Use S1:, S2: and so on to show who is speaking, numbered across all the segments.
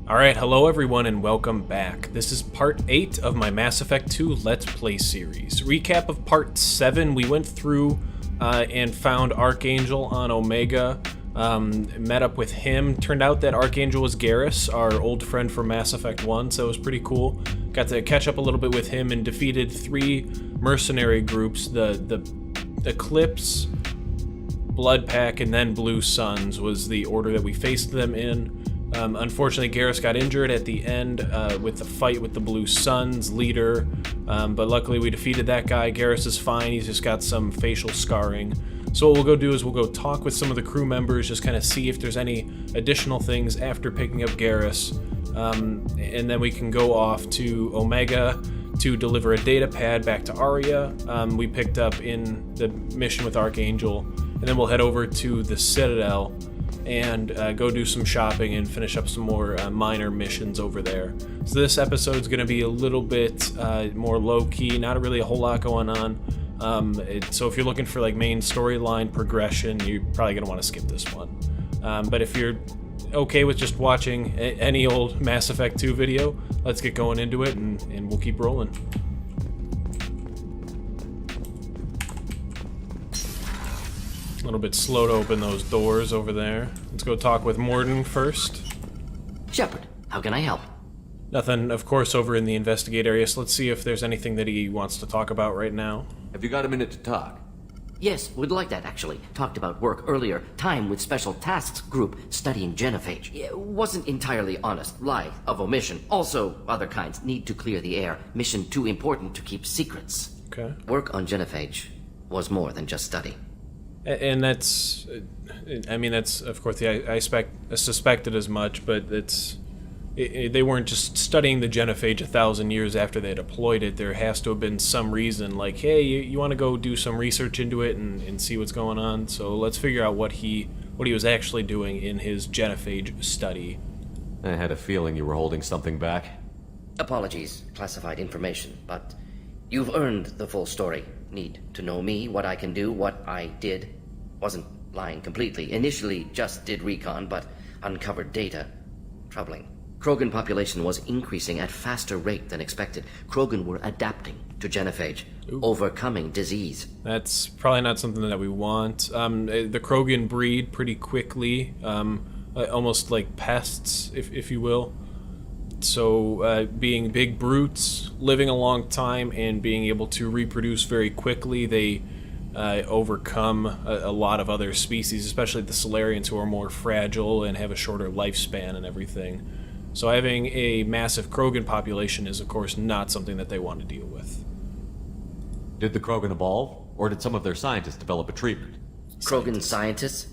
S1: Alright, hello everyone and welcome back. This is part 8 of my Mass Effect 2 Let's Play series. Recap of part 7, we went through and found Archangel on Omega, met up with him. Turned out that Archangel was Garrus, our old friend from Mass Effect 1, so it was pretty cool. Got to catch up a little bit with him and defeated 3 mercenary groups, the Eclipse, Blood Pack, and then Blue Suns was the order that we faced them in. Unfortunately, Garrus got injured at the end with the fight with the Blue Suns leader, but luckily we defeated that guy. Garrus is fine, he's just got some facial scarring. So what we'll go do is we'll go talk with some of the crew members, just kind of see if there's any additional things after picking up Garrus, and then we can go off to Omega to deliver a data pad back to Aria. We picked up in the mission with Archangel, and then we'll head over to the Citadel and go do some shopping and finish up some more minor missions over there. So this episode's going to be a little bit more low-key, not really a whole lot going on. So if you're looking for like main storyline progression, you're probably going to want to skip this one. But if you're okay with just watching any old Mass Effect 2 video, let's get going into it and we'll keep rolling. A little bit slow to open those doors over there. Let's go talk with Morton first.
S2: Shepard, how can I help?
S1: Nothing, of course, over in the investigate area, so let's see if there's anything that he wants to talk about right now.
S3: Have you got a minute to talk?
S2: Yes, would like that actually. Talked about work earlier. Time with Special Tasks Group studying genophage. It wasn't entirely honest. Lie of omission. Also, other kinds. Need to clear the air. Mission too important to keep secrets.
S1: Okay.
S2: Work on genophage was more than just study.
S1: And that's, I mean, that's, of course, I suspected as much, but they weren't just studying the genophage 1,000 years after they deployed it. There has to have been some reason, like, hey, you want to go do some research into it and see what's going on, so let's figure out what he was actually doing in his genophage study.
S3: I had a feeling you were holding something back.
S2: Apologies, classified information, but you've earned the full story. Need to know me, what I can do, what I did. Wasn't lying completely. Initially just did recon, but uncovered data. Troubling. Krogan population was increasing at faster rate than expected. Krogan were adapting to genophage, overcoming disease. That's
S1: probably not something that we want. The Krogan breed pretty quickly, almost like pests, if you will. So being big brutes, living a long time, and being able to reproduce very quickly, they overcome a lot of other species, especially the Solarians, who are more fragile and have a shorter lifespan and everything. So having a massive Krogan population is, of course, not something that they want to deal with.
S3: Did the Krogan evolve, or did some of their scientists develop a treatment?
S2: Krogan scientists?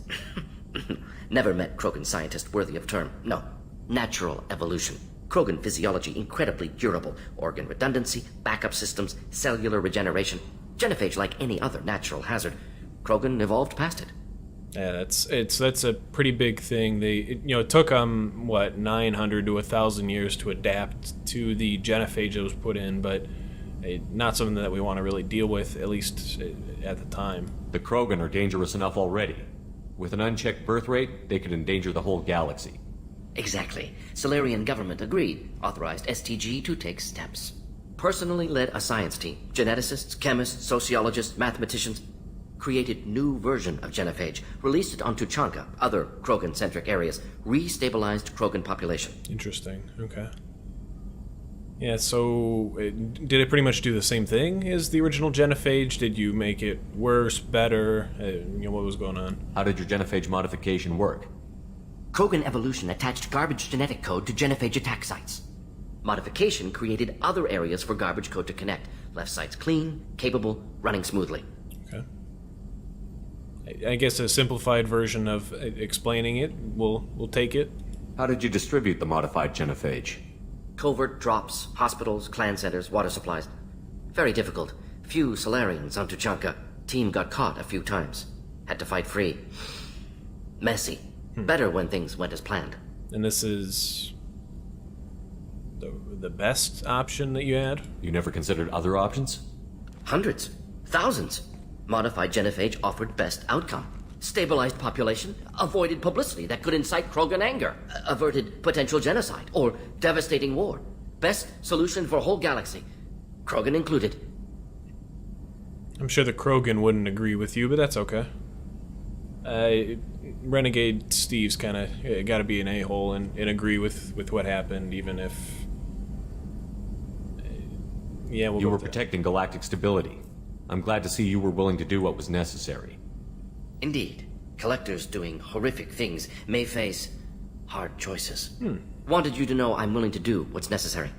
S2: Never met Krogan scientist worthy of term. No. Natural evolution. Krogan physiology incredibly durable. Organ redundancy, backup systems, cellular regeneration. Genophage like any other natural hazard. Krogan evolved past it.
S1: Yeah, that's a pretty big thing. It took 900 to 1,000 years to adapt to the genophage that was put in, but not something that we want to really deal with, at least at the time.
S3: The Krogan are dangerous enough already. With an unchecked birth rate, they could endanger the whole galaxy.
S2: Exactly. Solarian government agreed, authorized STG to take steps. Personally led a science team, geneticists, chemists, sociologists, mathematicians, created new version of genophage, released it onto Chanka, other Krogan-centric areas, restabilized Krogan population.
S1: Interesting, okay. Yeah, so did it pretty much do the same thing as the original genophage? Did you make it worse, better? What was going on?
S3: How did your genophage modification work?
S2: Krogan evolution attached garbage genetic code to genophage attack sites. Modification created other areas for garbage code to connect. Left sites clean, capable, running smoothly.
S1: Okay. I guess a simplified version of explaining it, we'll take it.
S3: How did you distribute the modified genophage?
S2: Covert drops, hospitals, clan centers, water supplies. Very difficult. Few Solarians onto Chanka. Team got caught a few times. Had to fight free. Messy. Better when things went as planned.
S1: And this is the best option that you had?
S3: You never considered other options?
S2: Hundreds. Thousands. Modified genophage offered best outcome. stabilized population, avoided publicity that could incite Krogan anger, averted potential genocide, or devastating war. Best solution for whole galaxy, Krogan included.
S1: I'm sure the Krogan wouldn't agree with you, but that's okay. Renegade Steve's kind of got to be an a-hole and agree with what happened, even if... yeah, we'll
S3: You
S1: go
S3: were
S1: with that.
S3: protecting galactic stability. I'm glad to see you were willing to do what was necessary.
S2: Indeed, collectors doing horrific things may face hard choices. Wanted you to know I'm willing to do what's necessary.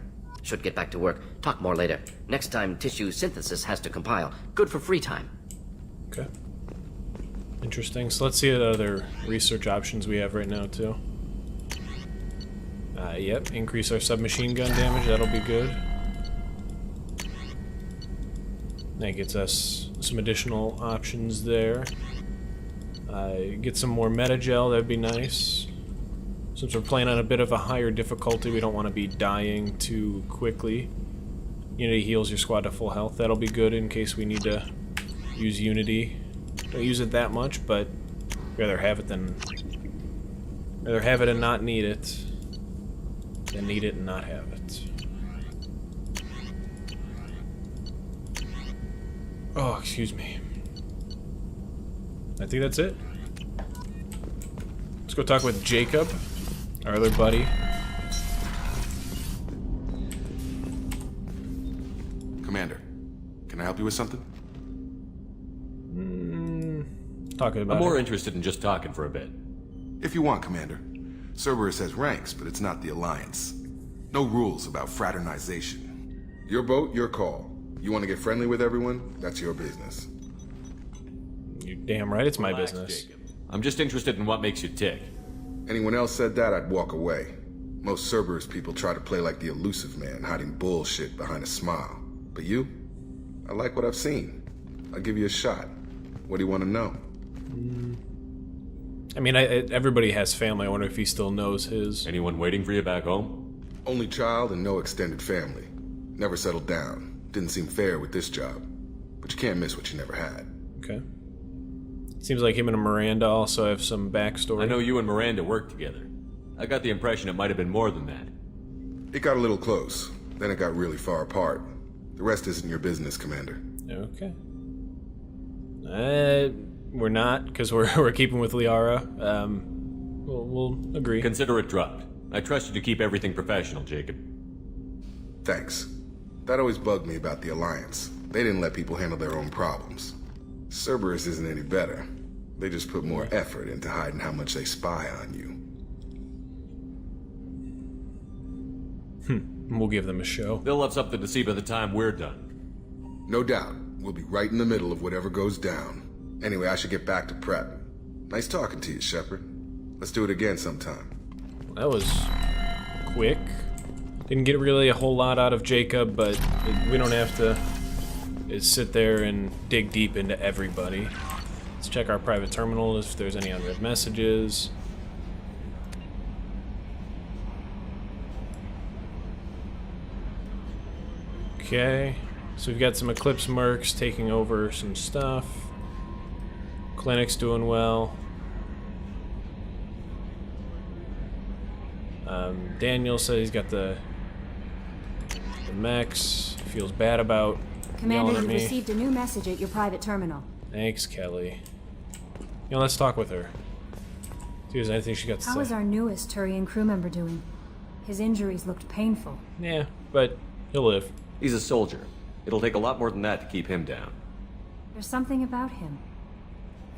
S2: Should get back to work. Talk more later. Next time tissue synthesis has to compile. Good for free time.
S1: Okay. Interesting. So let's see what other research options we have right now, too. Yep, increase our submachine gun damage. That'll be good. That gets us some additional options there. Get some more metagel. That'd be nice. Since we're playing on a bit of a higher difficulty, we don't want to be dying too quickly. Unity heals your squad to full health. That'll be good in case we need to use Unity. Don't use it that much, but rather have it and not need it than need it and not have it. Oh, excuse me. I think that's it. Let's go talk with Jacob, our other buddy.
S4: Commander, can I help you with something?
S1: Talking about
S3: I'm more
S1: it.
S3: interested in just talking for a bit.
S4: If you want, Commander. Cerberus has ranks, but it's not the Alliance. No rules about fraternization. Your boat, your call. You want to get friendly with everyone? That's your business.
S1: You're damn right, it's my
S3: Relax,
S1: business.
S3: Jacob. I'm just interested in what makes you tick.
S4: Anyone else said that, I'd walk away. Most Cerberus people try to play like the elusive man, hiding bullshit behind a smile. But you? I like what I've seen. I'll give you a shot. What do you want to know?
S1: I mean, everybody has family. I wonder if he still knows his.
S3: Anyone waiting for you back home?
S4: Only child and no extended family. Never settled down. Didn't seem fair with this job. But you can't miss what you never had.
S1: Okay. Seems like him and Miranda also have some backstory.
S3: I know you and Miranda worked together. I got the impression it might have been more than that.
S4: It got a little close. Then it got really far apart. The rest isn't your business, Commander.
S1: Okay. We're not, because we're keeping with Liara. We'll agree.
S3: Consider it dropped. I trust you to keep everything professional, Jacob.
S4: Thanks. That always bugged me about the Alliance. They didn't let people handle their own problems. Cerberus isn't any better. They just put more effort into hiding how much they spy on you.
S1: We'll give them a show.
S3: They'll have something to see by the time we're done.
S4: No doubt. We'll be right in the middle of whatever goes down. Anyway, I should get back to prep. Nice talking to you, Shepard. Let's do it again sometime.
S1: That was quick. Didn't get really a whole lot out of Jacob, but we don't have to sit there and dig deep into everybody. Let's check our private terminal if there's any unread messages. Okay, so we've got some Eclipse mercs taking over some stuff. Clinic's doing well. Daniel said he's got the mechs. Feels bad about
S5: Commander,
S1: yelling at
S5: you've
S1: me.
S5: received a new message at your private terminal.
S1: Thanks, Kelly. Let's talk with her. See if there's anything she got to
S5: How is
S1: say.
S5: our newest Turian crew member doing? His injuries looked painful.
S1: Yeah, but he'll live.
S3: He's a soldier. It'll take a lot more than that to keep him down.
S5: There's something about him.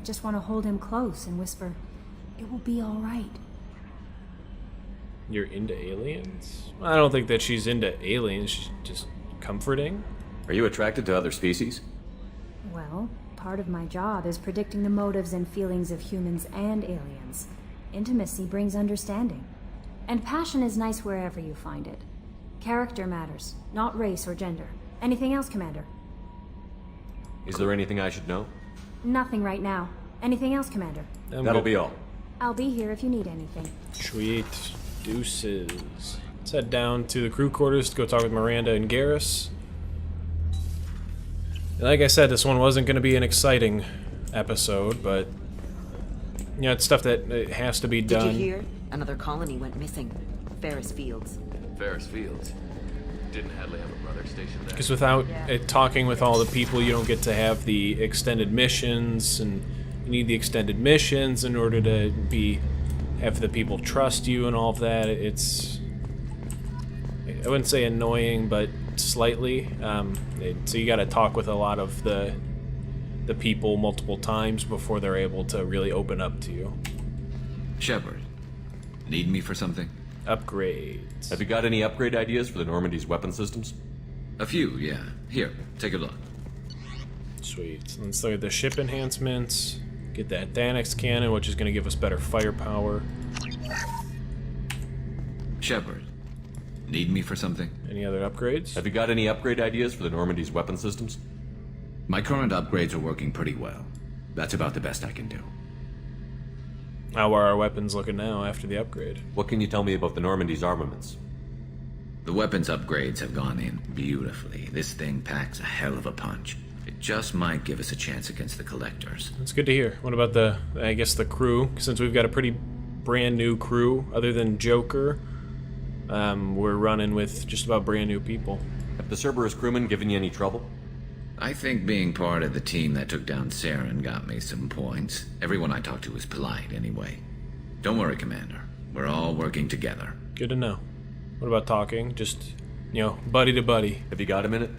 S5: I just want to hold him close and whisper, "It will be all right."
S1: You're into aliens? I don't think that she's into aliens. She's just comforting.
S3: Are you attracted to other species?
S5: Well, part of my job is predicting the motives and feelings of humans and aliens. Intimacy brings understanding. And passion is nice wherever you find it. Character matters, not race or gender. Anything else, Commander?
S3: Is there anything I should know?
S5: Nothing right now. Anything else, Commander?
S3: That'll be all.
S5: I'll be here if you need anything.
S1: Sweet. Deuces. Let's head down to the crew quarters to go talk with Miranda and Garrus. Like I said, this one wasn't going to be an exciting episode, but Yeah, it's stuff that has to be
S6: Did
S1: done.
S6: you hear? Another colony went missing. Ferris Fields.
S7: Ferris Fields. Didn't Hadley have a brother stationed there?
S1: Because without talking with all the people, you don't get to have the extended missions, and you need the extended missions in order to have the people trust you and all of that. It's, I wouldn't say annoying, but slightly. So you got to talk with a lot of the people multiple times before they're able to really open up to you.
S7: Shepard, need me for something?
S1: Upgrades.
S3: Have you got any upgrade ideas for the Normandy's weapon systems?
S7: A few, yeah. Here, take a look.
S1: Sweet. So let's look at the ship enhancements. Get that Thanax cannon, which is going to give us better firepower.
S7: Shepard, need me for something?
S1: Any other upgrades?
S3: Have you got any upgrade ideas for the Normandy's weapon systems?
S7: My current upgrades are working pretty well. That's about the best I can do.
S1: How are our weapons looking now after the upgrade?
S3: What can you tell me about the Normandy's armaments?
S7: The weapons upgrades have gone in beautifully. This thing packs a hell of a punch. It just might give us a chance against the Collectors.
S1: That's good to hear. What about the crew? Since we've got a pretty brand new crew, other than Joker, we're running with just about brand new people.
S3: Have the Cerberus crewmen given you any trouble?
S7: I think being part of the team that took down Saren got me some points. Everyone I talked to was polite anyway. Don't worry, Commander. We're all working together.
S1: Good to know. What about talking? Just, buddy to buddy.
S3: Have you got a minute?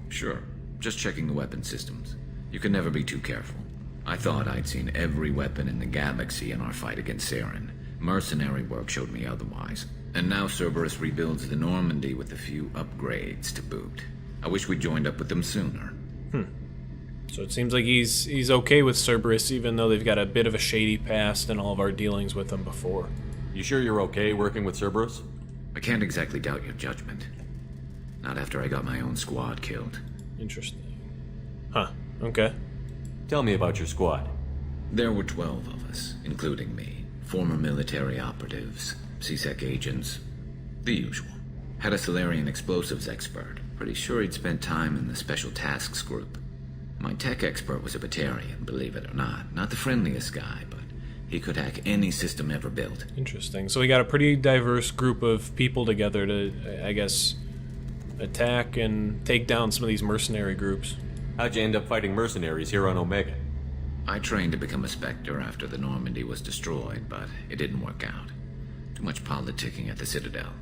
S7: Sure. Just checking the weapon systems. You can never be too careful. I thought I'd seen every weapon in the galaxy in our fight against Saren. Mercenary work showed me otherwise. And now Cerberus rebuilds the Normandy with a few upgrades to boot. I wish we'd joined up with them sooner.
S1: So it seems like he's okay with Cerberus, even though they've got a bit of a shady past in all of our dealings with them before.
S3: You sure you're okay working with Cerberus?
S7: I can't exactly doubt your judgment. Not after I got my own squad killed.
S1: Interesting. Huh. Okay.
S3: Tell me about your squad.
S7: There were 12 of us, including me. Former military operatives, CSEC agents, the usual. Had a Solarian explosives expert. Pretty sure he'd spent time in the Special Tasks group. My tech expert was a Batarian, believe it or not. Not the friendliest guy, but he could hack any system ever built.
S1: Interesting. So we got a pretty diverse group of people together to, I guess, attack and take down some of these mercenary groups.
S3: How'd you end up fighting mercenaries here on Omega?
S7: I trained to become a Spectre after the Normandy was destroyed, but it didn't work out. Too much politicking at the Citadel.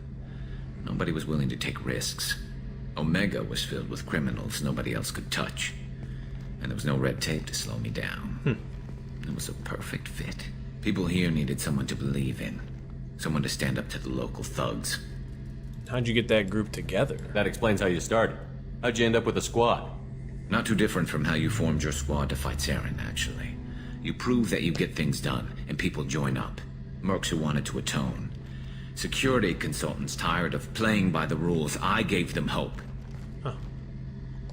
S7: Nobody was willing to take risks. Omega was filled with criminals nobody else could touch. And there was no red tape to slow me down. It was a perfect fit. People here needed someone to believe in. Someone to stand up to the local thugs.
S1: How'd you get that group together?
S3: That explains how you started. How'd you end up with a squad?
S7: Not too different from how you formed your squad to fight Saren, actually. You prove that you get things done, and people join up. Mercs who wanted to atone. Security consultants tired of playing by the rules. I gave them hope.
S1: Huh.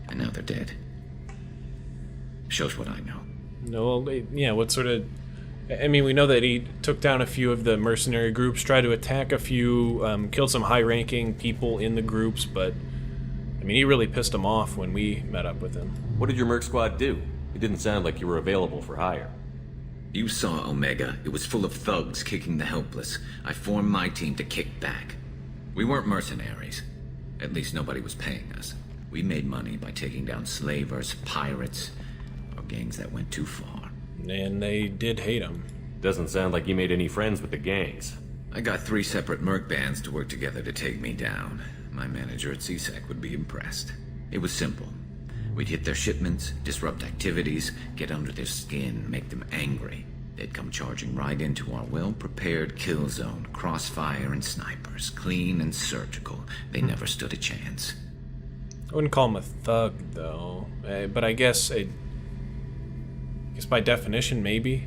S7: And now they're dead. Shows what I know.
S1: No, yeah, what sort of... I mean, we know that he took down a few of the mercenary groups, tried to attack a few, killed some high-ranking people in the groups, but... I mean, he really pissed them off when we met up with him.
S3: What did your merc squad do? It didn't sound like you were available for hire.
S7: You saw Omega. It was full of thugs kicking the helpless. I formed my team to kick back. We weren't mercenaries. At least nobody was paying us. We made money by taking down slavers, pirates, or gangs that went too far.
S1: And they did hate him.
S3: Doesn't sound like you made any friends with the gangs.
S7: I got 3 separate merc bands to work together to take me down. My manager at CSEC would be impressed. It was simple. We'd hit their shipments, disrupt activities, get under their skin, make them angry. They'd come charging right into our well-prepared kill zone, crossfire and snipers, clean and surgical. They never stood a chance.
S1: I wouldn't call him a thug, though. But I guess by definition, maybe.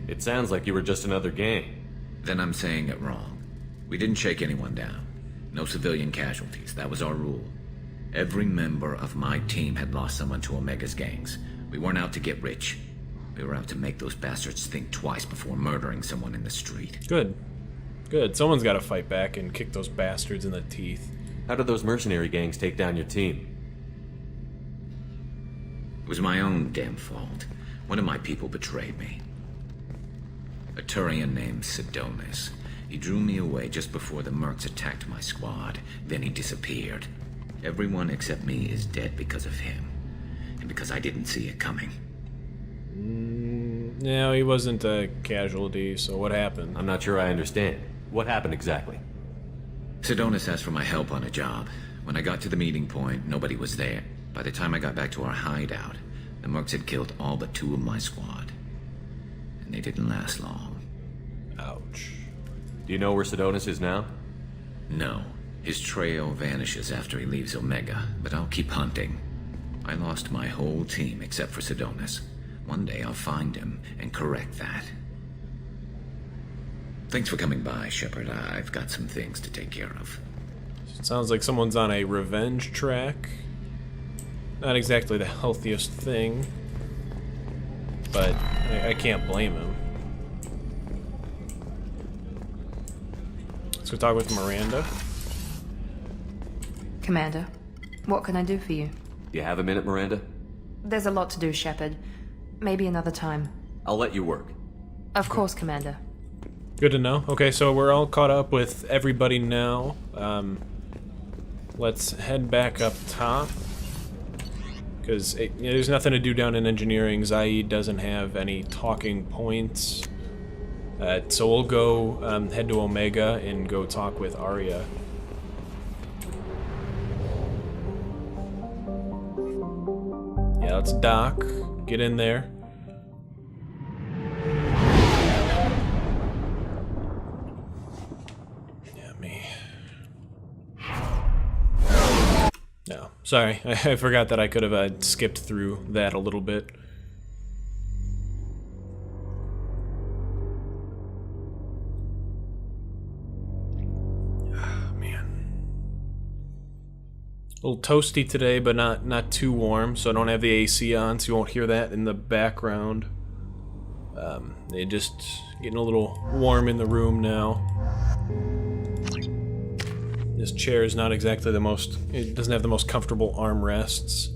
S3: It sounds like you were just another gang.
S7: Then I'm saying it wrong. We didn't shake anyone down. No civilian casualties. That was our rule. Every member of my team had lost someone to Omega's gangs. We weren't out to get rich. We were out to make those bastards think twice before murdering someone in the street.
S1: Good. Good. Someone's got to fight back and kick those bastards in the teeth.
S3: How did those mercenary gangs take down your team?
S7: It was my own damn fault. One of my people betrayed me. A Turian named Sidonus. He drew me away just before the mercs attacked my squad. Then he disappeared. Everyone except me is dead because of him. And because I didn't see it coming.
S1: No, he wasn't a casualty, so what happened?
S3: I'm not sure I understand. What happened exactly?
S7: Sidonus asked for my help on a job. When I got to the meeting point, nobody was there. By the time I got back to our hideout, the mercs had killed all but 2 of my squad. And they didn't last long.
S1: Ouch.
S3: Do you know where Sidonus is now?
S7: No. His trail vanishes after he leaves Omega, but I'll keep hunting. I lost my whole team except for Sidonus. One day I'll find him and correct that. Thanks for coming by, Shepard. I've got some things to take care of.
S1: It sounds like someone's on a revenge track. Not exactly the healthiest thing, but I can't blame him. Let's go talk with Miranda.
S8: Commander, what can I do for you?
S3: Do you have a minute, Miranda?
S8: There's a lot to do, Shepard. Maybe another time.
S3: I'll let you work.
S8: Of course, Commander.
S1: Good to know. Okay, so we're all caught up with everybody now. Let's head back up top. Because there's nothing to do down in engineering. Zaid doesn't have any talking points. So we'll go head to Omega and go talk with Aria. Yeah, let's dock. Get in there. Yeah, me. No, sorry. I forgot that I could have skipped through that a little bit. A little toasty today, but not too warm, so I don't have the AC on, so you won't hear that in the background. It just getting a little warm in the room now. This chair is not exactly the most... It doesn't have the most comfortable armrests.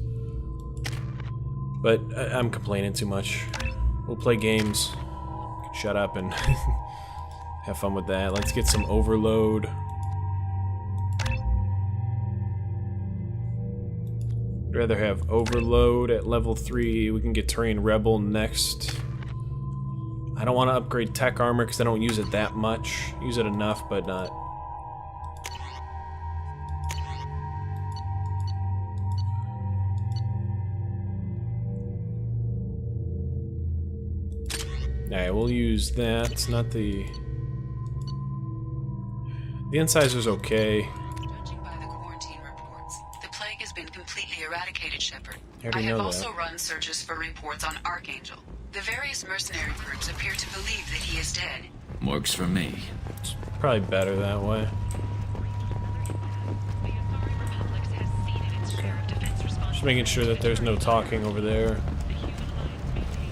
S1: But I'm complaining too much. We'll play games. Shut up and have fun with that. Let's get some overload. I'd rather have overload at level 3. We can get Terrain Rebel next. I don't want to upgrade tech armor because I don't use it that much. Use it enough, but not. Alright, we'll use that. It's not the... The incisor's okay.
S9: Eradicated, Shepard.
S1: I
S9: have
S1: know
S9: also
S1: that.
S9: run searches for reports on Archangel. The various mercenary groups appear to believe that he is dead.
S7: Works for me.
S1: It's probably better that way. Just making sure that there's no talking over there.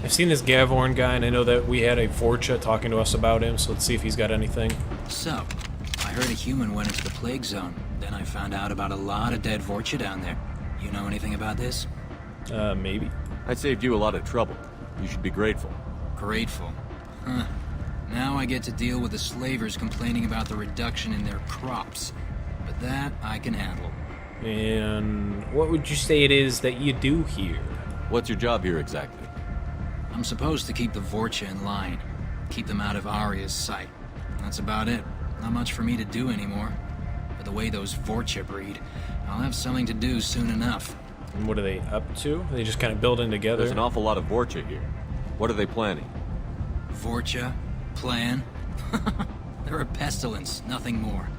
S1: I've seen this Gavorn guy, and I know that we had a Vorcha talking to us about him, so let's see if he's got anything.
S10: So, I heard a human went into the plague zone. Then I found out about a lot of dead Vorcha down there. You know anything about this?
S1: Maybe.
S3: I saved you a lot of trouble. You should be grateful.
S10: Grateful. Huh. Now I get to deal with the slavers complaining about the reduction in their crops. But that I can handle.
S1: And what would you say it is that you do here?
S3: What's your job here exactly?
S10: I'm supposed to keep the Vorcha in line. Keep them out of Aria's sight. That's about it. Not much for me to do anymore. But the way those Vorcha breed, I'll have something to do soon enough.
S1: And what are they up to? Are they just kind of building together?
S3: There's an awful lot of Vorcha here. What are they planning?
S10: Vorcha? Plan? They're a pestilence, nothing more.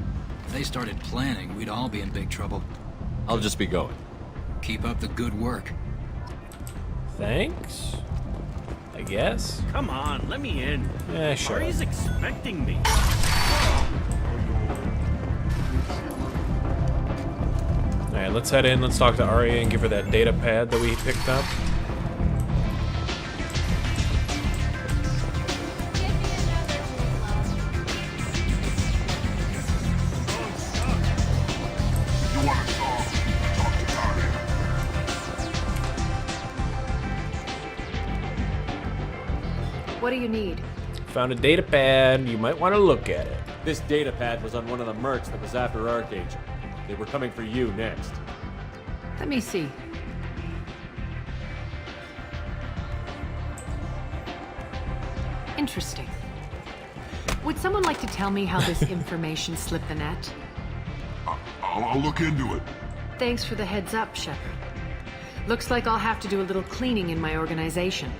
S10: If they started planning, we'd all be in big trouble.
S3: I'll just be going.
S10: Keep up the good work.
S1: Thanks? I guess?
S11: Come on, let me in.
S1: Yeah, sure.
S11: Ari's expecting me.
S1: Alright, let's head in, let's talk to Aria and give her that data pad that we picked up.
S8: What do you need?
S1: Found a data pad. You might want to look at it.
S3: This data pad was on one of the mercs that was after Archangel. They were coming for you next.
S8: Let me see. Interesting. Would someone like to tell me how this information slipped the net?
S12: I'll look into it.
S8: Thanks for the heads up, Shepard. Looks like I'll have to do a little cleaning in my organization.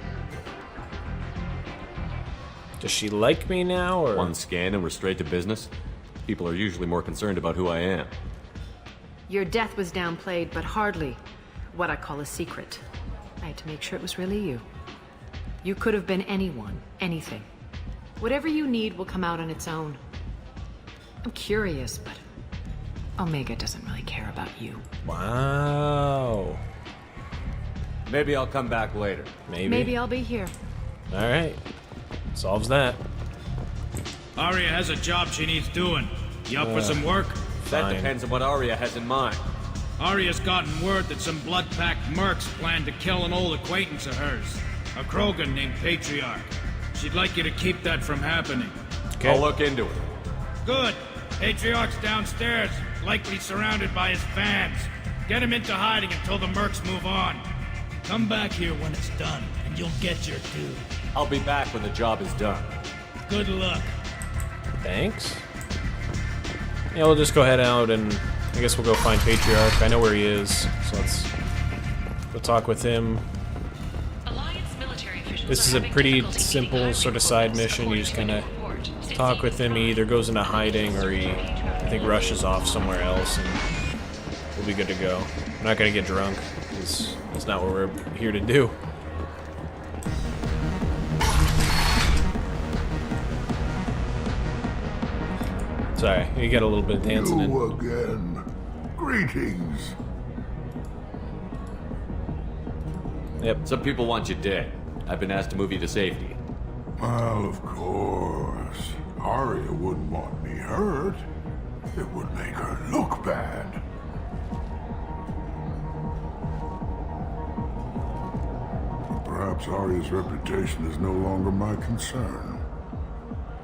S1: Does she like me now, or...?
S3: One scan and we're straight to business? People are usually more concerned about who I am.
S8: Your death was downplayed, but hardly what I call a secret. I had to make sure it was really you. You could have been anyone, anything. Whatever you need will come out on its own. I'm curious, but Omega doesn't really care about you.
S1: Wow.
S3: Maybe I'll come back later.
S8: Maybe I'll be here.
S1: Alright. Solves that.
S13: Aria has a job she needs doing. You up for some work?
S3: That
S1: Fine.
S3: depends on what Aria has in mind.
S13: Aria's gotten word that some blood-packed mercs plan to kill an old acquaintance of hers. A Krogan named Patriarch. She'd like you to keep that from happening.
S1: Okay.
S3: I'll look into it.
S13: Good. Patriarch's downstairs, likely surrounded by his fans. Get him into hiding until the mercs move on. Come back here when it's done, and you'll get your due.
S3: I'll be back when the job is done.
S13: Good luck.
S1: Thanks. Yeah, we'll just go head out and I guess we'll go find Patriarch. I know where he is, so let's go talk with him. This is a pretty simple sort of side mission. You just kind of talk with him. He either goes into hiding or he, I think, rushes off somewhere else, and we'll be good to go. We're not going to get drunk, because that's not what we're here to do. Sorry, you got a little bit of dancing in.
S12: You again. Greetings.
S1: Yep.
S3: Some people want you dead. I've been asked to move you to safety.
S12: Well, of course. Aria wouldn't want me hurt. It would make her look bad. But perhaps Aria's reputation is no longer my concern.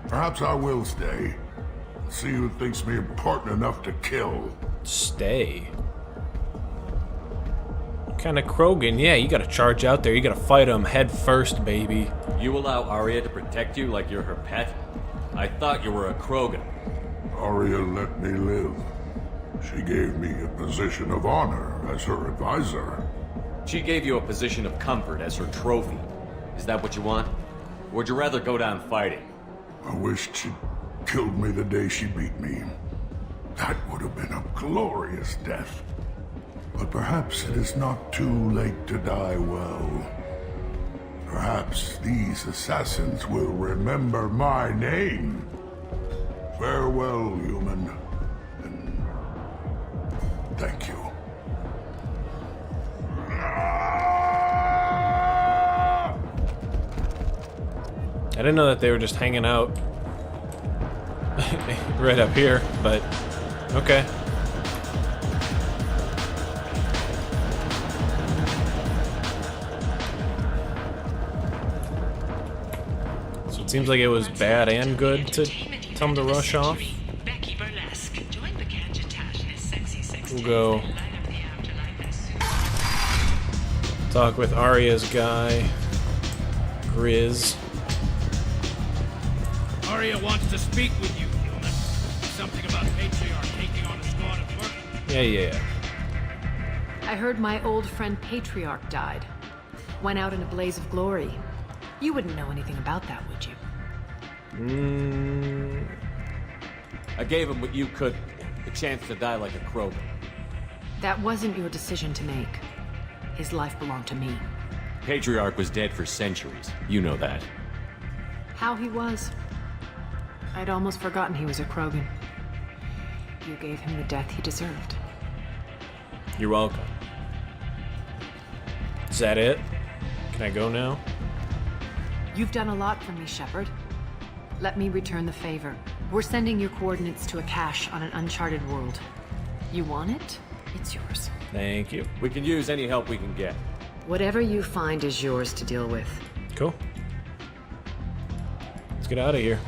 S12: Perhaps I will stay. See who thinks me important enough to kill.
S1: Stay. Kind of Krogan, yeah, you gotta charge out there, you gotta fight him head first, baby.
S3: You allow Aria to protect you like you're her pet? I thought you were a Krogan.
S12: Aria let me live. She gave me a position of honor as her advisor.
S3: She gave you a position of comfort as her trophy. Is that what you want? Or would you rather go down fighting?
S12: I wished she'd killed me the day she beat me. That would have been a glorious death. But perhaps it is not too late to die well. Perhaps these assassins will remember my name. Farewell, human. And thank you.
S1: I didn't know that they were just hanging out right up here, but okay. So it seems like it was bad and good to tell them to rush off. We'll go talk with Aria's guy, Grizz.
S13: Aria wants to speak with you, human. Something about Patriarch taking on a squad of mercs.
S1: Yeah.
S8: I heard my old friend Patriarch died. Went out in a blaze of glory. You wouldn't know anything about that, would you?
S3: I gave him what you could, the chance to die like a Krogan.
S8: That wasn't your decision to make. His life belonged to me.
S3: Patriarch was dead for centuries. You know that.
S8: How he was. I'd almost forgotten he was a Krogan. You gave him the death he deserved.
S1: You're welcome. Is that it? Can I go now?
S8: You've done a lot for me, Shepard. Let me return the favor. We're sending your coordinates to a cache on an uncharted world. You want it? It's yours.
S1: Thank you.
S3: We can use any help we can get.
S8: Whatever you find is yours to deal with.
S1: Cool. Let's get out of here.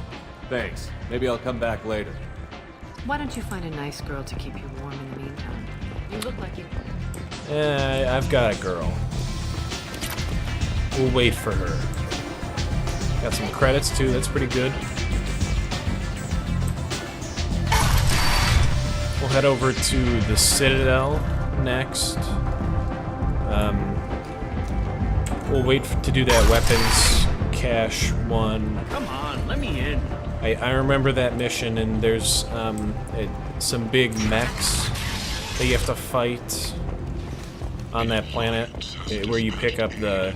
S3: Thanks. Maybe I'll come back later.
S8: Why don't you find a nice girl to keep you warm in the meantime? You look like you...
S1: I've got a girl. We'll wait for her. Got some credits too, that's pretty good. We'll head over to the Citadel next. We'll wait to do that weapons cache one.
S11: Come on, let me in.
S1: I remember that mission, and there's some big mechs that you have to fight on that planet where you pick up the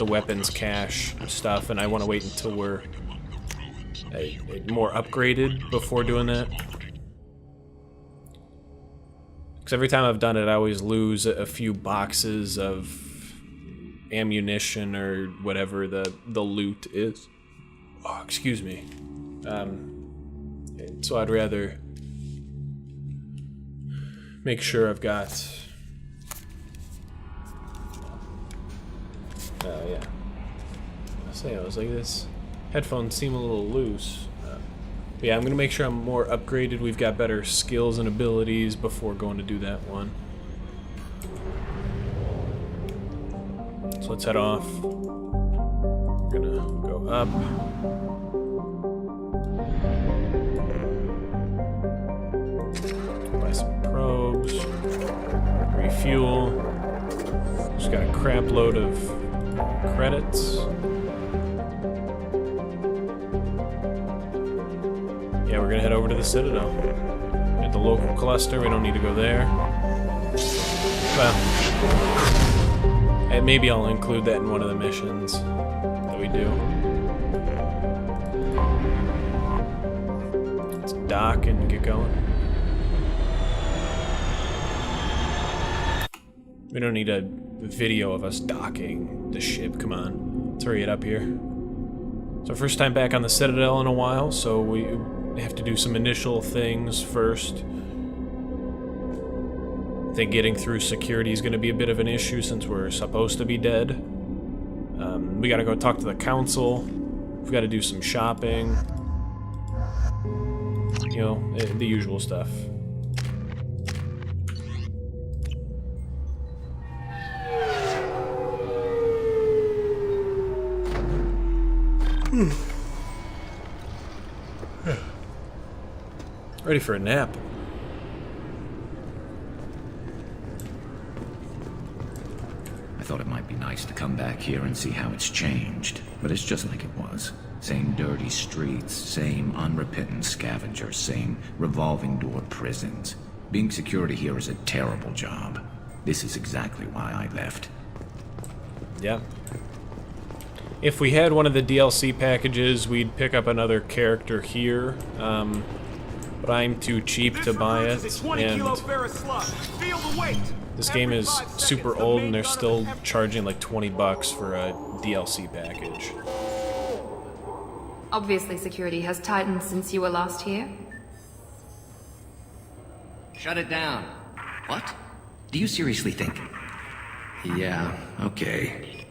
S1: weapons cache stuff, and I want to wait until we're more upgraded before doing that. Because every time I've done it, I always lose a few boxes of ammunition or whatever the loot is. Oh, excuse me. So I'd rather make sure I've got... Oh, yeah. I was like, this headphones seem a little loose. But yeah, I'm going to make sure I'm more upgraded. We've got better skills and abilities before going to do that one. So let's head off. We're going to go up. Buy some probes. Refuel. Just got a crap load of credits. Yeah, we're gonna head over to the Citadel. At the local cluster, we don't need to go there. Well, and maybe I'll include that in one of the missions that we do. Let's dock and get going. We don't need a video of us docking the ship. Come on, let's hurry it up here. It's our first time back on the Citadel in a while, so we have to do some initial things first. I think getting through security is going to be a bit of an issue since we're supposed to be dead. We got to go talk to the council. We've got to do some shopping. You know, the usual stuff. Ready for a nap.
S7: I thought it might be nice to come back here and see how it's changed, but it's just like it was. Same dirty streets, same unrepentant scavengers, same revolving door prisons. Being security here is a terrible job. This is exactly why I left.
S1: Yeah. If we had one of the DLC packages, we'd pick up another character here. But I'm too cheap to buy it, and this game is super old and they're still charging like $20 for a DLC package.
S14: Obviously security has tightened since you were last here.
S2: Shut it down.
S7: What? Do you seriously think?
S2: Yeah, okay.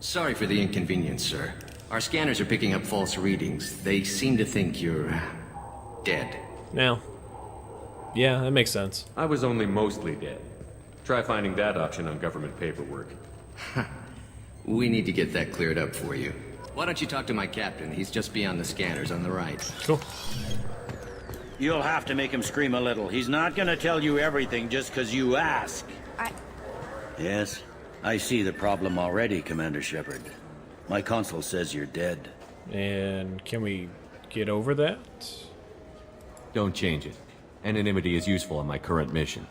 S2: Sorry for the inconvenience, sir. Our scanners are picking up false readings. They seem to think you're... dead.
S1: Now, yeah, that makes sense.
S3: I was only mostly dead. Try finding that option on government paperwork.
S2: We need to get that cleared up for you. Why don't you talk to my captain? He's just beyond the scanners on the right.
S1: Cool.
S13: You'll have to make him scream a little. He's not gonna tell you everything just because you ask. Yes, I see the problem already, Commander Shepard. My console says you're dead.
S1: And can we get over that?
S3: Don't change it. Anonymity is useful on my current mission.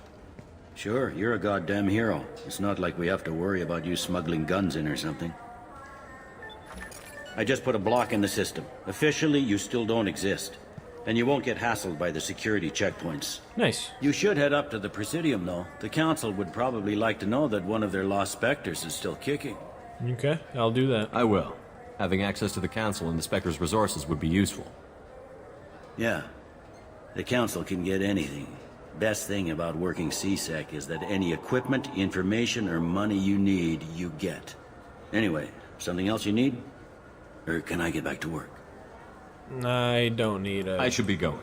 S13: Sure, you're a goddamn hero. It's not like we have to worry about you smuggling guns in or something. I just put a block in the system. Officially, you still don't exist. And you won't get hassled by the security checkpoints.
S1: Nice.
S13: You should head up to the Presidium, though. The Council would probably like to know that one of their lost specters is still kicking.
S1: Okay, I'll do that.
S3: I will. Having access to the Council and the Spectre's resources would be useful.
S13: Yeah. The Council can get anything. Best thing about working CSEC is that any equipment, information, or money you need, you get. Anyway, something else you need? Or can I get back to work?
S1: I don't need a...
S3: I should be going.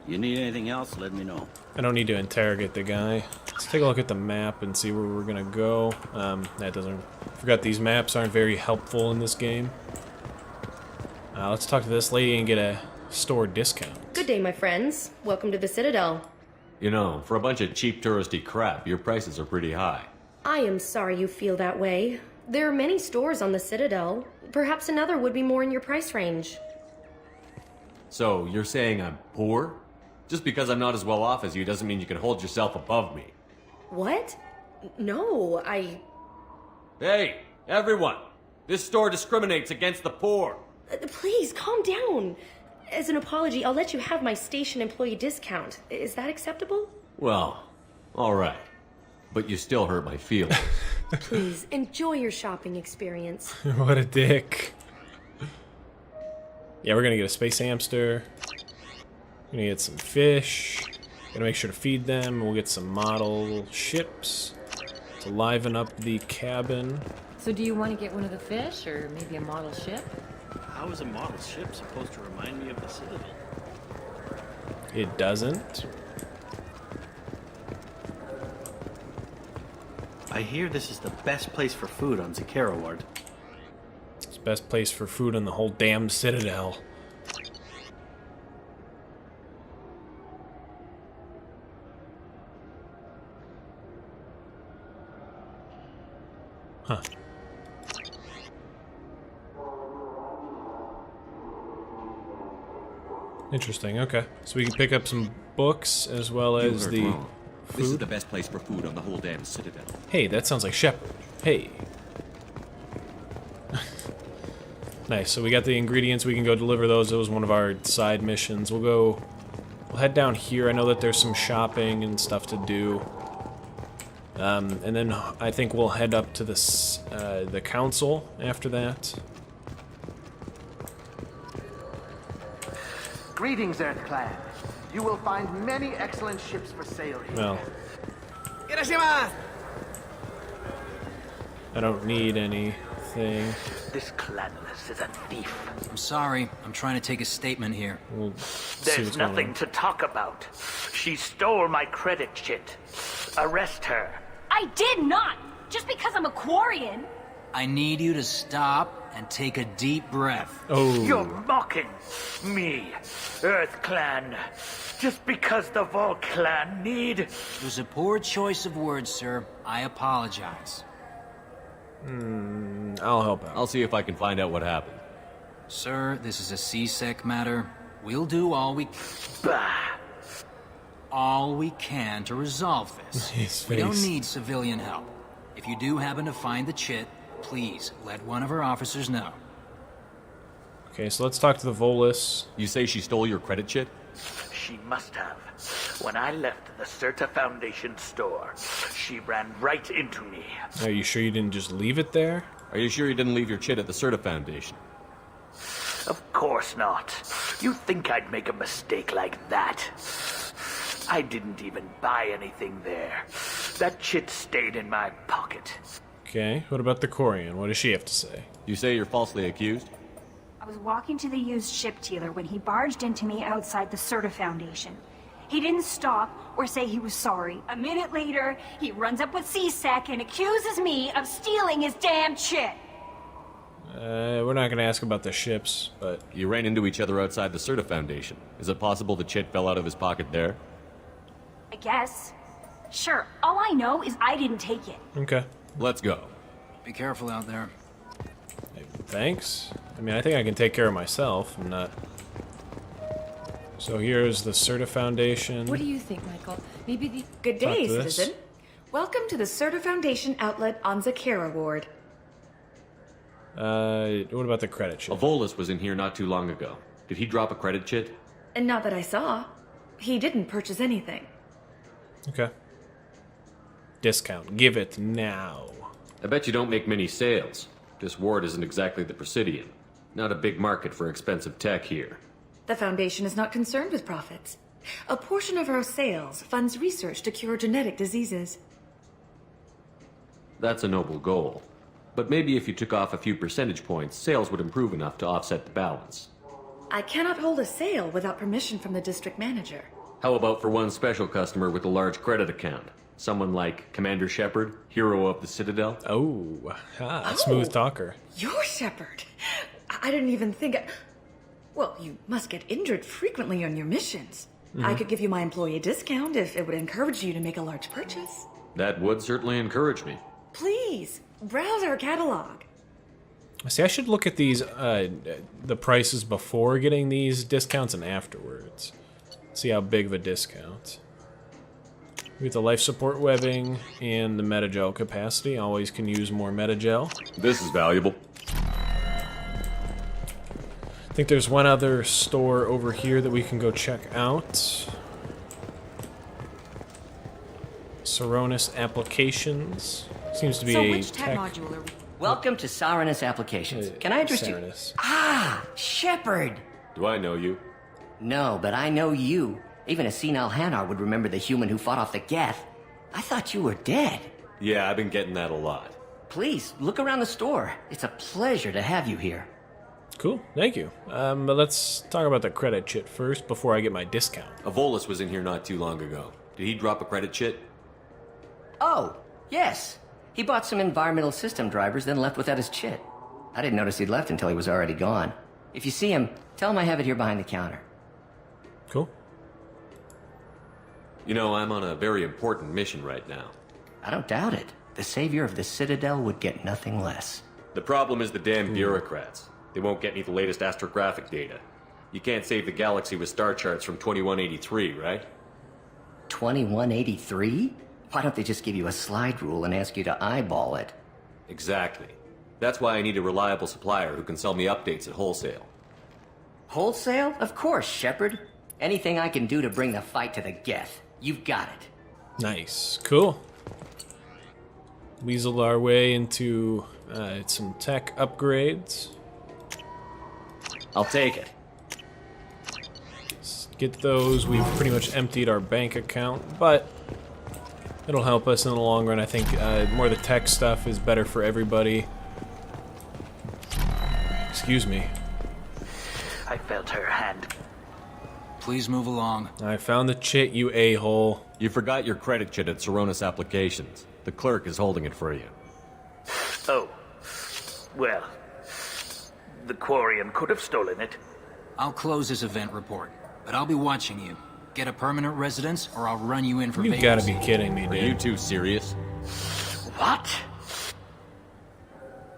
S13: You need anything else, let me know.
S1: I don't need to interrogate the guy. Let's take a look at the map and see where we're gonna go. That doesn't... Forgot these maps aren't very helpful in this game. Let's talk to this lady and get a store discount.
S15: Good day, my friends. Welcome to the Citadel.
S3: You know, for a bunch of cheap touristy crap, your prices are pretty high.
S15: I am sorry you feel that way. There are many stores on the Citadel. Perhaps another would be more in your price range.
S3: So, you're saying I'm poor? Just because I'm not as well off as you doesn't mean you can hold yourself above me.
S15: What? No,
S3: Hey, everyone! This store discriminates against the poor!
S15: Please, calm down. As an apology, I'll let you have my station employee discount. Is that acceptable?
S3: Well, alright. But you still hurt my feelings.
S15: Please, enjoy your shopping experience.
S1: What a dick. Yeah, we're gonna get a space hamster. We're gonna get some fish. Gonna make sure to feed them. We'll get some model ships to liven up the cabin.
S6: So do you want to get one of the fish, or maybe a model ship?
S11: How is a model ship supposed to remind me of the Citadel?
S1: It doesn't.
S11: I hear this is the best place for food on Zakara Ward.
S1: It's the best place for food in the whole damn Citadel. Huh. Interesting, okay. So we can pick up some books as well
S3: You
S1: as
S3: heard
S1: the
S3: wrong.
S1: food.
S3: This is the best place for food on the whole damn Citadel.
S1: Hey, that sounds like Shepard. Hey. Nice, so we got the ingredients. We can go deliver those. It was one of our side missions. We'll head down here. I know that there's some shopping and stuff to do. And then I think we'll head up to this, the council after that.
S16: Greetings, Earth Clan. You will find many excellent ships for sale here.
S1: Well, I don't need anything.
S16: This clanless is a thief.
S10: I'm sorry. I'm trying to take a statement here.
S1: We'll see
S16: There's
S1: what's going
S16: nothing
S1: on.
S16: to talk about. She stole my credit chit. Arrest her.
S5: I did not! Just because I'm a Quarian!
S10: I need you to stop and take a deep breath.
S1: Oh.
S16: You're mocking me, Earth Clan. Just because the Vol Clan need...
S10: It was a poor choice of words, sir. I apologize.
S1: I'll help out.
S3: I'll see if I can find out what happened.
S10: Sir, this is a CSEC matter. We'll do all we can to resolve this.
S1: His
S10: We don't
S1: face.
S10: need civilian help. If you do happen to find the chit, please let one of our officers know.
S1: Okay, so let's talk to the Volus.
S3: You say she stole your credit chit?
S16: She must have. When I left the Serta Foundation store, she ran right into me.
S1: Are you sure you didn't just leave it there?
S3: Are you sure you didn't leave your chit at the Serta Foundation?
S16: Of course not. You think I'd make a mistake like that? I didn't even buy anything there. That chit stayed in my pocket.
S1: Okay, what about the Quarian? What does she have to say?
S3: You say you're falsely accused?
S5: I was walking to the used ship dealer when he barged into me outside the Serta Foundation. He didn't stop or say he was sorry. A minute later, he runs up with CSEC and accuses me of stealing his damn chit.
S1: We're not gonna ask about the ships, but...
S3: You ran into each other outside the Serta Foundation. Is it possible the chit fell out of his pocket there?
S5: I guess. Sure, all I know is I didn't take it.
S1: Okay.
S3: Let's go.
S10: Be careful out there.
S1: Hey, thanks. I mean, I think I can take care of myself. I'm not... So here's the Serta Foundation.
S6: What do you think, Michael? Maybe the...
S17: Good day,
S1: Talk to this.
S17: citizen. Welcome to the Serta Foundation outlet on Zakara Ward.
S1: What about the credit
S3: A
S1: chip?
S3: Volus was in here not too long ago. Did he drop a credit chit?
S17: And not that I saw. He didn't purchase anything.
S1: Okay. Discount. Give it now.
S3: I bet you don't make many sales. This ward isn't exactly the Presidium. Not a big market for expensive tech here.
S17: The Foundation is not concerned with profits. A portion of our sales funds research to cure genetic diseases.
S3: That's a noble goal. But maybe if you took off a few percentage points, sales would improve enough to offset the balance.
S17: I cannot hold a sale without permission from the district manager.
S3: How about for one special customer with a large credit account? Someone like Commander Shepard, hero of the Citadel?
S1: Smooth talker.
S17: You're Shepard. I didn't even think... Well, you must get injured frequently on your missions. I could give you my employee discount if it would encourage you to make a large purchase.
S3: That would certainly encourage me.
S17: Please, browse our catalog.
S1: See, I should look at these, the prices before getting these discounts and afterwards. See how big of a discount. We get the life support webbing and the metagel capacity. Always can use more metagel.
S3: This is valuable.
S1: I think there's one other store over here that we can go check out. Sarnus Applications. Seems to be a tech...
S6: module are we...
S2: Welcome to Sarnus Applications. Can I interest you? Ah, Shepard!
S3: Do I know you?
S2: No, but I know you. Even a senile Hanar would remember the human who fought off the Geth. I thought you were dead.
S3: Yeah, I've been getting that a lot.
S2: Please, look around the store. It's a pleasure to have you here.
S1: Cool, thank you. But let's talk about the credit chit first before I get my discount.
S3: Volus was in here not too long ago. Did he drop a credit chit?
S2: Oh, yes. He bought some environmental system drivers, then left without his chit. I didn't notice he'd left until he was already gone. If you see him, tell him I have it here behind the counter.
S1: Cool.
S3: You know, I'm on a very important mission right now.
S2: I don't doubt it. The savior of the Citadel would get nothing less.
S3: The problem is the damn bureaucrats. They won't get me the latest astrographic data. You can't save the galaxy with star charts from 2183, right?
S2: 2183? Why don't they just give you a slide rule and ask you to eyeball it?
S3: Exactly. That's why I need a reliable supplier who can sell me updates at wholesale.
S2: Wholesale? Of course, Shepard. Anything I can do to bring the fight to the Geth. You've got it.
S1: Nice. Cool. Weasel our way into some tech upgrades.
S2: I'll take it.
S1: Let's get those. We've pretty much emptied our bank account, but it'll help us in the long run. I think more of the tech stuff is better for everybody. Excuse me.
S16: I felt her hand.
S10: Please move along.
S1: I found the chit, you a-hole.
S3: You forgot your credit chit at Sarnus Applications. The clerk is holding it for you.
S16: Oh. Well, the Quarian could have stolen it.
S10: I'll close this event report, but I'll be watching you. Get a permanent residence, or I'll run you in for
S1: You've got to be kidding me, dude.
S3: Are you two serious?
S16: What?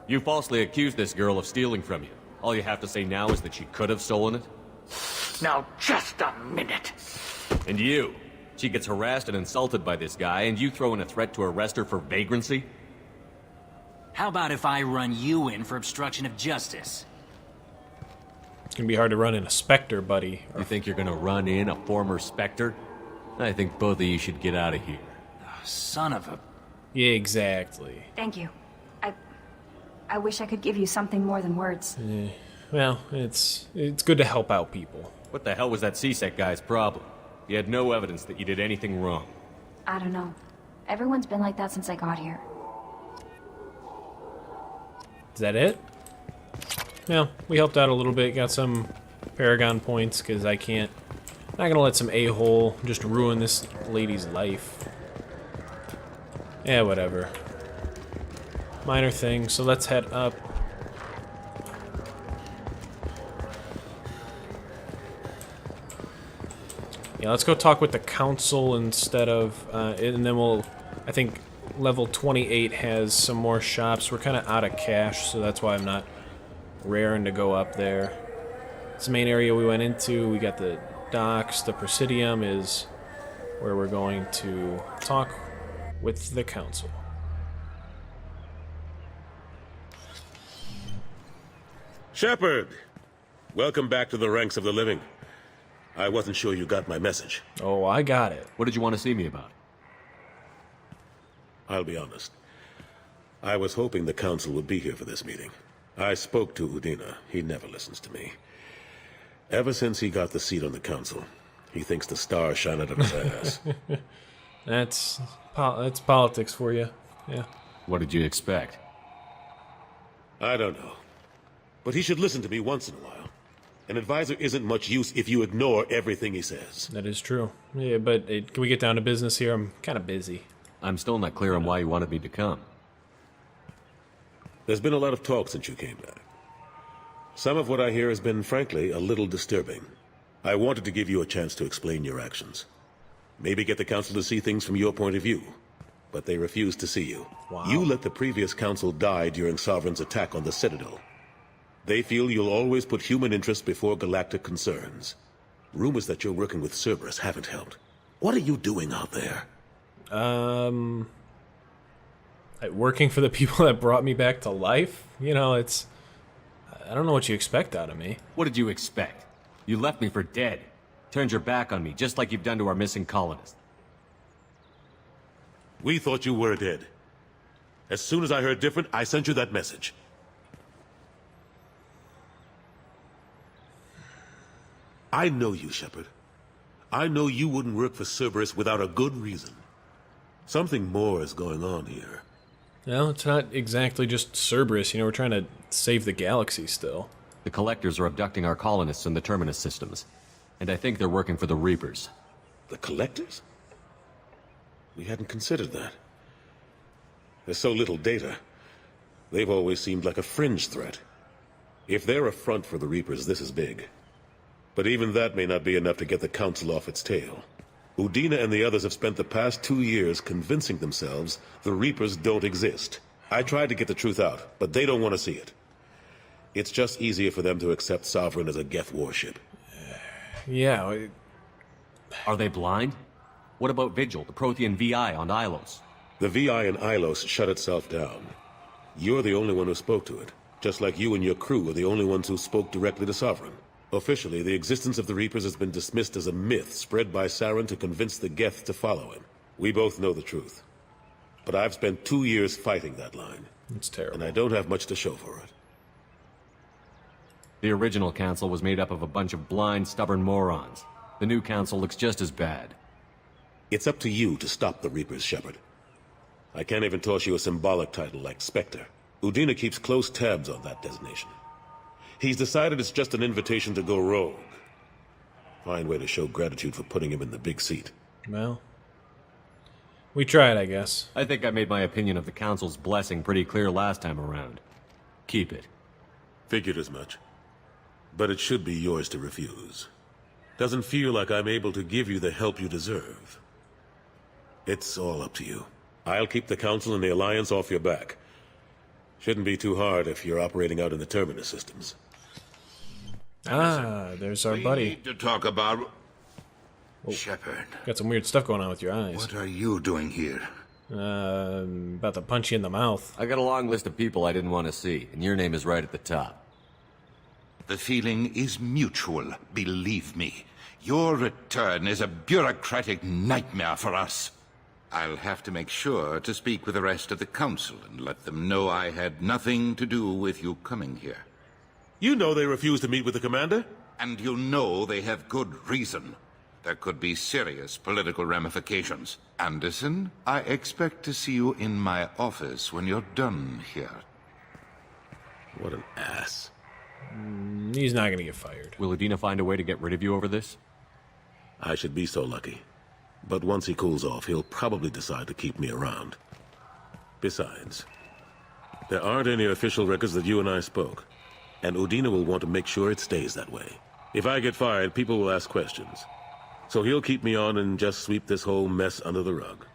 S3: You falsely accused this girl of stealing from you. All you have to say now is that she could have stolen it?
S16: Now, just a minute.
S3: And you? She gets harassed and insulted by this guy, and you throw in a threat to arrest her for vagrancy?
S10: How about if I run you in for obstruction of justice?
S1: It's gonna be hard to run in a Spectre, buddy.
S3: You think you're gonna run in a former Spectre? I think both of you should get out of here.
S10: Oh, son of a...
S1: Yeah, exactly.
S5: Thank you. I wish I could give you something more than words.
S1: Well, it's good to help out people.
S3: What the hell was that CSEC guy's problem? He had no evidence that you did anything wrong.
S5: I don't know. Everyone's been like that since I got here.
S1: Is that it? Well, we helped out a little bit, got some Paragon points, because I can't... not gonna let some a-hole just ruin this lady's life. Yeah, whatever. Minor thing, so let's head up. Yeah, let's go talk with the council instead of, and then we'll, I think level 28 has some more shops. We're kind of out of cash, so that's why I'm not raring to go up there. It's the main area we went into. We got the docks. The Presidium is where we're going to talk with the council.
S18: Shepard! Welcome back to the ranks of the living. I wasn't sure you got my message.
S1: Oh, I got it.
S3: What did you want to see me about?
S18: I'll be honest. I was hoping the council would be here for this meeting. I spoke to Udina. He never listens to me. Ever since he got the seat on the council, he thinks the stars shine out of his ass.
S1: That's politics for you. Yeah.
S3: What did you expect?
S18: I don't know. But he should listen to me once in a while. An advisor isn't much use if you ignore everything he says.
S1: That is true. Yeah, but can we get down to business here? I'm kind of busy.
S3: I'm still not clear on why you wanted me to come.
S18: There's been a lot of talk since you came back. Some of what I hear has been, frankly, a little disturbing. I wanted to give you a chance to explain your actions. Maybe get the Council to see things from your point of view. But they refused to see you.
S1: Wow.
S18: You let the previous Council die during Sovereign's attack on the Citadel. They feel you'll always put human interests before galactic concerns. Rumors that you're working with Cerberus haven't helped. What are you doing out there?
S1: Working for the people that brought me back to life? You know, it's... I don't know what you expect out of me.
S3: What did you expect? You left me for dead. Turned your back on me, just like you've done to our missing colonists.
S18: We thought you were dead. As soon as I heard different, I sent you that message. I know you, Shepard. I know you wouldn't work for Cerberus without a good reason. Something more is going on here.
S1: No, it's not exactly just Cerberus. You know, we're trying to save the galaxy still.
S3: The Collectors are abducting our colonists in the Terminus systems. And I think they're working for the Reapers.
S18: The Collectors? We hadn't considered that. There's so little data. They've always seemed like a fringe threat. If they're a front for the Reapers, this is big. But even that may not be enough to get the Council off its tail. Udina and the others have spent the past 2 years convincing themselves the Reapers don't exist. I tried to get the truth out, but they don't want to see it. It's just easier for them to accept Sovereign as a Geth warship.
S1: Yeah.
S3: Are they blind? What about Vigil, the Prothean VI on Ilos?
S18: The VI on Ilos shut itself down. You're the only one who spoke to it, just like you and your crew are the only ones who spoke directly to Sovereign. Officially, the existence of the Reapers has been dismissed as a myth spread by Saren to convince the Geth to follow him. We both know the truth. But I've spent 2 years fighting that line.
S1: It's terrible.
S18: And I don't have much to show for it.
S3: The original council was made up of a bunch of blind, stubborn morons. The new council looks just as bad.
S18: It's up to you to stop the Reapers, Shepard. I can't even toss you a symbolic title like Spectre. Udina keeps close tabs on that designation. He's decided it's just an invitation to go rogue. Fine way to show gratitude for putting him in the big seat.
S1: Well, we tried, I guess.
S3: I think I made my opinion of the Council's blessing pretty clear last time around. Keep it.
S18: Figured as much. But it should be yours to refuse. Doesn't feel like I'm able to give you the help you deserve. It's all up to you. I'll keep the Council and the Alliance off your back. Shouldn't be too hard if you're operating out in the Terminus systems.
S1: Ah, there's our buddy.
S12: We need to talk about... Shepard.
S1: Got some weird stuff going on with your eyes.
S12: What are you doing here?
S1: About to punch you in the mouth.
S3: I got a long list of people I didn't want to see, and your name is right at the top.
S12: The feeling is mutual, believe me. Your return is a bureaucratic nightmare for us. I'll have to make sure to speak with the rest of the Council and let them know I had nothing to do with you coming here.
S18: You know they refused to meet with the Commander?
S12: And you know they have good reason. There could be serious political ramifications. Anderson, I expect to see you in my office when you're done here.
S18: What an ass.
S1: He's not gonna get fired.
S3: Will Udina find a way to get rid of you over this?
S18: I should be so lucky. But once he cools off, he'll probably decide to keep me around. Besides, there aren't any official records that you and I spoke. And Udina will want to make sure it stays that way. If I get fired, people will ask questions. So he'll keep me on and just sweep this whole mess under the rug.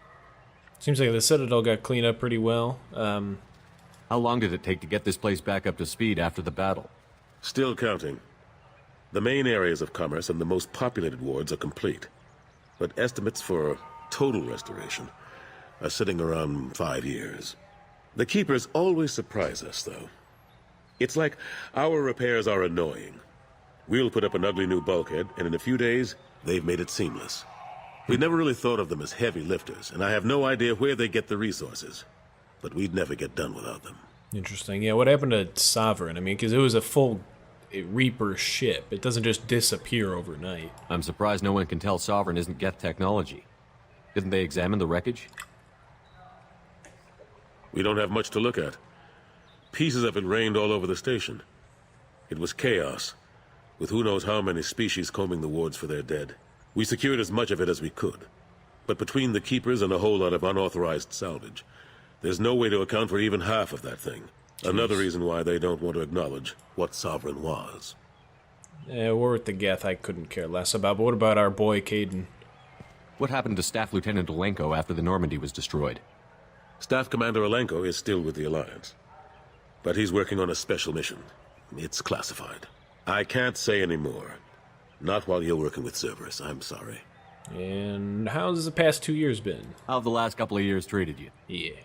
S1: Seems like the Citadel got cleaned up pretty well.
S3: How long did it take to get this place back up to speed after the battle?
S18: Still counting. The main areas of commerce and the most populated wards are complete. But estimates for total restoration are sitting around 5 years. The Keepers always surprise us, though. It's like our repairs are annoying. We'll put up an ugly new bulkhead, and in a few days, they've made it seamless. We never really thought of them as heavy lifters, and I have no idea where they get the resources. But we'd never get done without them.
S1: Interesting. Yeah, what happened to Sovereign? I mean, because it was a full Reaper ship. It doesn't just disappear overnight.
S3: I'm surprised no one can tell Sovereign isn't Geth technology. Didn't they examine the wreckage?
S18: We don't have much to look at. Pieces of it rained all over the station. It was chaos. with who knows how many species combing the wards for their dead. We secured as much of it as we could. But between the Keepers and a whole lot of unauthorized salvage, there's no way to account for even half of that thing. Another reason why they don't want to acknowledge what Sovereign was.
S1: Yeah, we're at the Geth I couldn't care less about, but what about our boy Caden?
S3: What happened to Staff Lieutenant Olenko after the Normandy was destroyed?
S18: Staff Commander Olenko is still with the Alliance. But he's working on a special mission. It's classified. I can't say any more. Not while you're working with Cerberus, I'm sorry.
S1: And how's the past 2 years been?
S3: How have the last couple of years treated you?
S1: Yeah.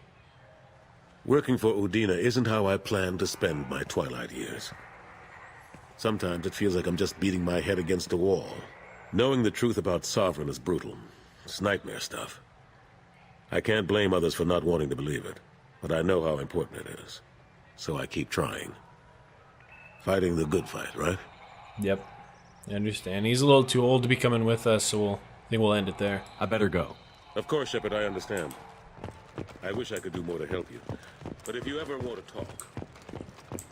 S18: Working for Udina isn't how I planned to spend my twilight years. Sometimes it feels like I'm just beating my head against a wall. Knowing the truth about Sovereign is brutal. It's nightmare stuff. I can't blame others for not wanting to believe it, but I know how important it is. So I keep trying. Fighting the good fight, right?
S1: Yep. I understand. He's a little too old to be coming with us, so I think we'll end it there.
S3: I better go.
S18: Of course, Shepard, I understand. I wish I could do more to help you. But if you ever want to talk,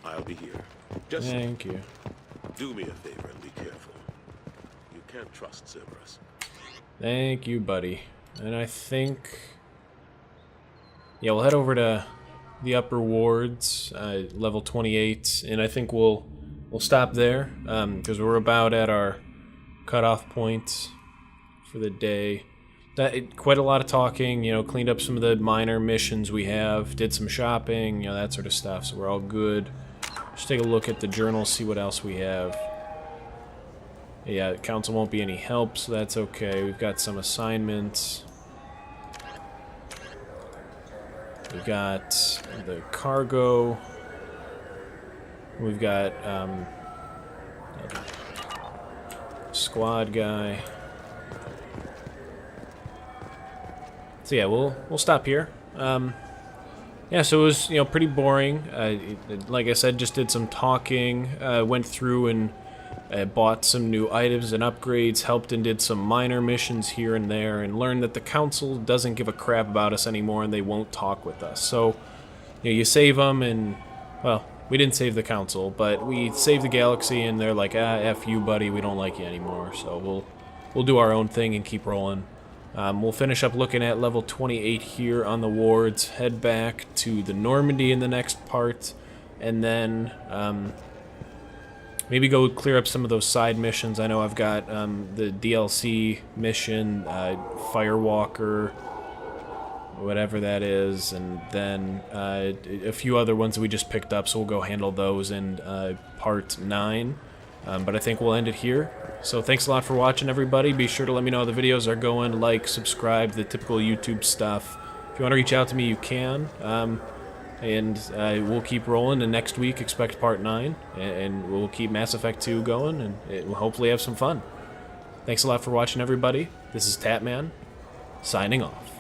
S18: I'll be here. Just
S1: Thank you.
S18: do me a favor and be careful. You can't trust Cerberus.
S1: Thank you, buddy. And I think... yeah, we'll head over to the upper wards, level 28, and I think we'll stop there, because we're about at our cutoff point for the day. Quite a lot of talking, you know, cleaned up some of the minor missions we have, did some shopping, you know, that sort of stuff, so we're all good. Just take a look at the journal, see what else we have. Yeah, Council won't be any help, so that's okay. We've got some assignments. We've got the cargo. We've got squad guy. So yeah, we'll stop here. Yeah, so it was, you know, pretty boring. Like I said, just did some talking. Went through and bought some new items and upgrades. Helped and did some minor missions here and there, and learned that the Council doesn't give a crap about us anymore, and they won't talk with us. So, you know, you save them, and well, we didn't save the Council, but we saved the galaxy, and they're like, F you, buddy, we don't like you anymore. So we'll do our own thing and keep rolling. We'll finish up looking at level 28 here on the wards, head back to the Normandy in the next part, and then maybe go clear up some of those side missions. I know I've got the DLC mission, Firewalker, whatever that is, and then a few other ones that we just picked up, so we'll go handle those in part 9. But I think we'll end it here. So thanks a lot for watching, everybody. Be sure to let me know how the videos are going. Like, subscribe, the typical YouTube stuff. If you want to reach out to me, you can. And we'll keep rolling, and next week expect part 9. And we'll keep Mass Effect 2 going, and we'll hopefully have some fun. Thanks a lot for watching, everybody. This is Tatman, signing off.